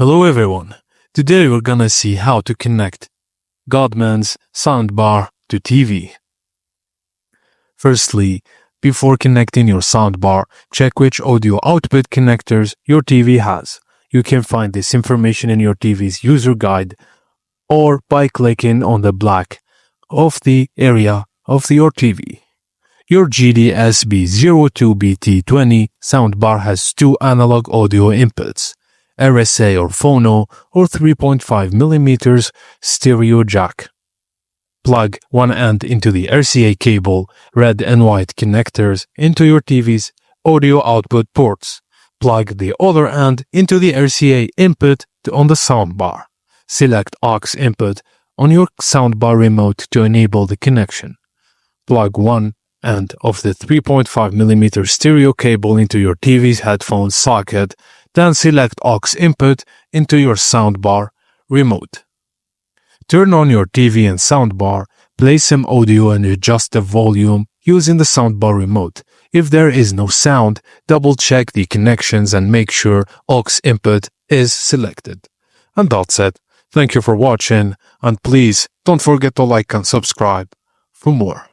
Hello everyone, today we're gonna see how to connect Goodmans soundbar to TV. Firstly, before connecting your soundbar, check which audio output connectors your TV has. You can find this information in your TV's user guide or by clicking on the black of the area of your TV. Your GDSB02BT20 soundbar has two analog audio inputs, RSA or phono or 3.5mm stereo jack. Plug one end into the RCA cable, red and white connectors into your TV's audio output ports. Plug the other end into the RCA input on the soundbar. Select aux input on your soundbar remote to enable the connection. Plug one end of the 3.5mm stereo cable into your TV's headphone socket, then select aux input into your soundbar remote. Turn on your TV and soundbar, play some audio and adjust the volume using the soundbar remote. If there is no sound, double check the connections and make sure aux input is selected. And that's it. Thank you for watching, and please don't forget to like and subscribe for more.